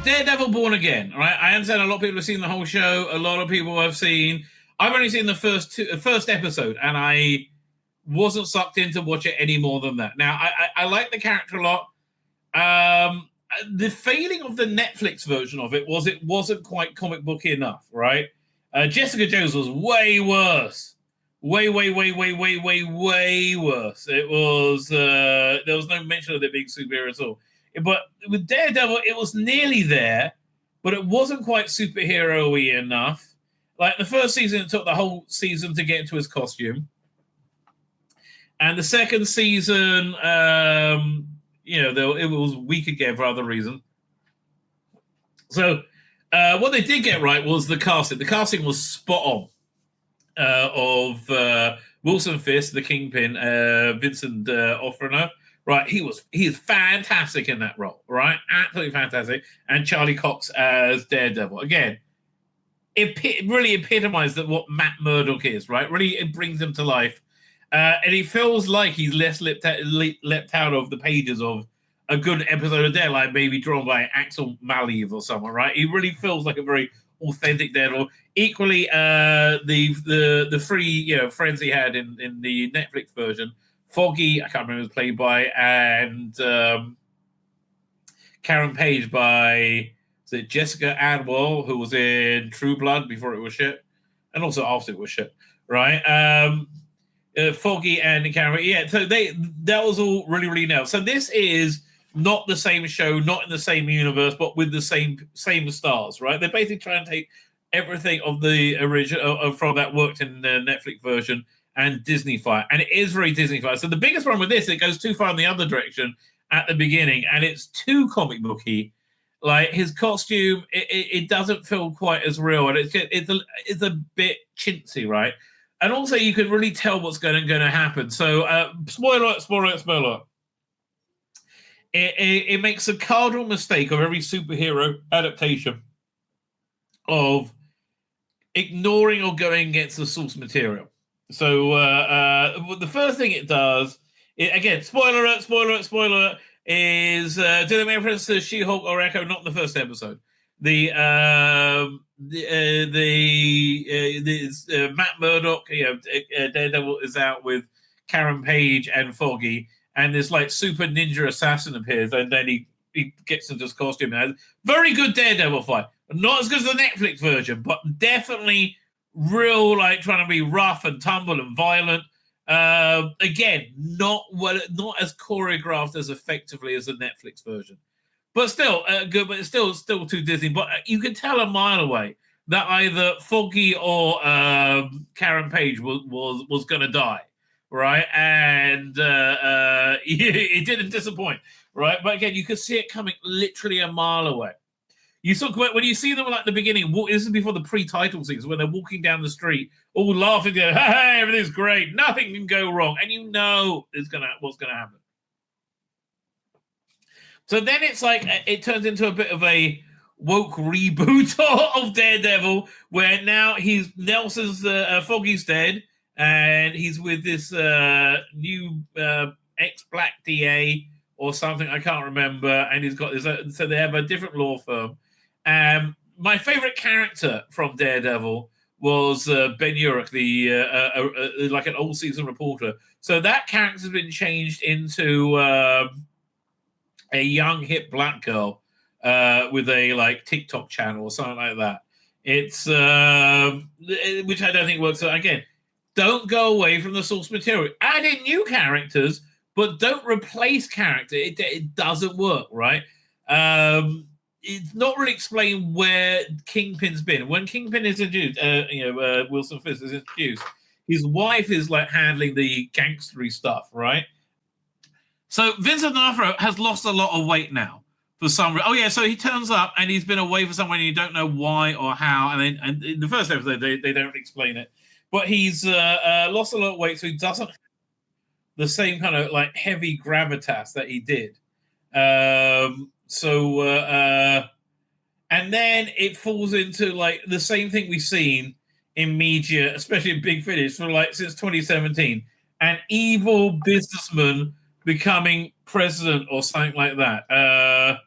Daredevil Born Again, right? I understand a lot of people have seen the whole show. A lot of people have seen. I've only seen the first episode, and I wasn't sucked in to watch it any more than that. Now, I like the character a lot. The feeling of the Netflix version of it wasn't quite comic booky enough, right? Jessica Jones was way worse. Way worse. It was there was no mention of it being superhero at all. But with Daredevil, it was nearly there, but it wasn't quite superhero-y enough. Like the first season, it took the whole season to get into his costume. And the second season, it was weak again for other reasons. So what they did get right was the casting. The casting was spot on of Wilson Fisk, the Kingpin, Vincent D'Onofrio. Right, he is fantastic in that role, right? Absolutely fantastic. And Charlie Cox as Daredevil. Again, it really epitomized what Matt Murdock is, right? Really, it brings him to life. And he feels like he's less leapt out of the pages of a good episode of Daredevil, like maybe drawn by Axel Maleev or someone, right? He really feels like a very authentic Daredevil. Equally, the three friends he had in the Netflix version, Foggy, I can't remember who was played by, and Karen Page by Jessica Adwell, who was in True Blood before it was shit, and also after it was shit, right? Foggy and Karen, yeah. So that was all really nailed. So this is not the same show, not in the same universe, but with the same stars, right? They're basically trying to take everything of the original from that worked in the Netflix version and Disneyfy, and it is very Disneyfy. So the biggest problem with this, it goes too far in the other direction at the beginning, and it's too comic booky. Like his costume, it doesn't feel quite as real, and it's a bit chintzy, right? And also, you can really tell what's going to happen. So, spoiler. It makes a cardinal mistake of every superhero adaptation of ignoring or going against the source material. So the first thing it does, again, spoiler alert, is doing reference to She-Hulk or Echo, not in the first episode. Matt Murdock, Daredevil is out with Karen Page and Foggy, and this like super ninja assassin appears, and then he gets into his costume. And very good Daredevil fight, not as good as the Netflix version, but definitely real, like trying to be rough and tumble and violent. Again, not as choreographed as effectively as the Netflix version, but still good. But it's still too Disney. But you can tell a mile away that either Foggy or Karen Page was going to die, right? And it didn't disappoint, right? But again, you could see it coming literally a mile away. You saw when you see them like the beginning. This is before the pre-title scenes when they're walking down the street, all laughing, going, "Hey, everything's great, nothing can go wrong," and you know what's gonna happen. So then it's like it turns into a bit of a woke reboot of Daredevil, where now Nelson's Foggy's dead, and he's with this new ex-black DA or something, I can't remember, and he's got this. So they have a different law firm. My favorite character from Daredevil was Ben Urich, the like an old season reporter. So that character's been changed into a young hip black girl with a like TikTok channel or something like that. It's which I don't think works. So again, don't go away from the source material. Add in new characters, but don't replace character. It doesn't work, right? It's not really explained where Kingpin's been. When Kingpin is introduced, Wilson Fisk is introduced, his wife is like handling the gangstery stuff, right? So Vincent D'Onofrio has lost a lot of weight now for some reason. Oh yeah, so he turns up and he's been away for somewhere and you don't know why or how. And in the first episode, they don't explain it. But he's lost a lot of weight, so he doesn't have the same kind of like heavy gravitas that he did. And then it falls into like the same thing we've seen in media, especially in Big Finish, for like since 2017, an evil businessman becoming president or something like that.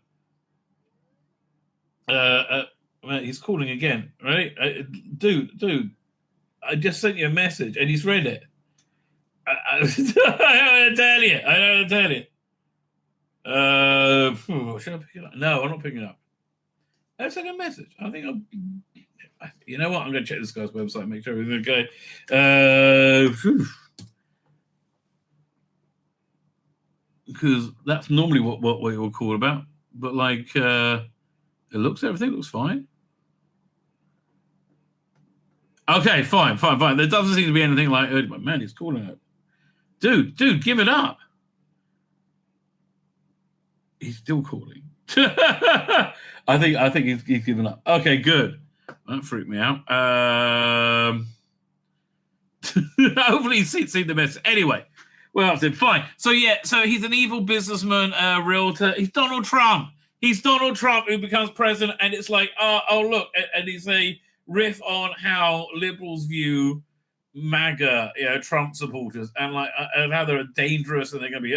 He's calling again, right? Dude, I just sent you a message and he's read it. I don't tell you. I don't tell you. Should I pick it up? No, I'm not picking it up. I sent a message. I think you know what? I'm going to check this guy's website, make sure everything's okay. Because that's normally what we will call about. But like, everything looks fine. Okay, fine. There doesn't seem to be anything like, but man, he's calling it. Dude, give it up. He's still calling. I think he's given up. Okay, good. That freaked me out. Hopefully he's seen the message. Anyway, well, I said fine. So he's an evil businessman, realtor. He's Donald Trump. He's Donald Trump who becomes president, and it's like, oh look, and he's a riff on how liberals view MAGA, Trump supporters, and and how they're dangerous, and they're going to be.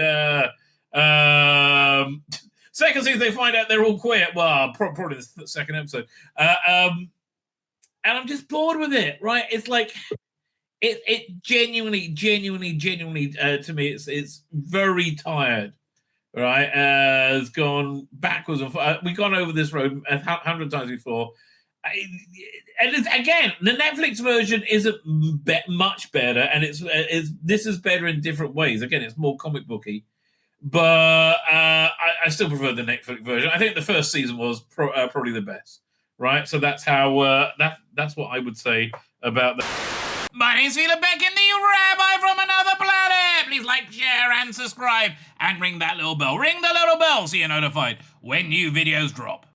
Second season, they find out they're all queer. Well, probably the second episode, and I'm just bored with it. Right? It's like it genuinely to me, it's very tired. Right? It's gone backwards and we've gone over this road 100 times before. And again, the Netflix version isn't much better, and this is better in different ways. Again, it's more comic booky, but I still prefer the Netflix version. I think the first season was probably the best, right? So that's how that's what I would say about that. My name's Tzvi Lebetkin, the Rabbi from another planet. Please like, share, and subscribe, and ring that little bell. Ring the little bell so you're notified when new videos drop.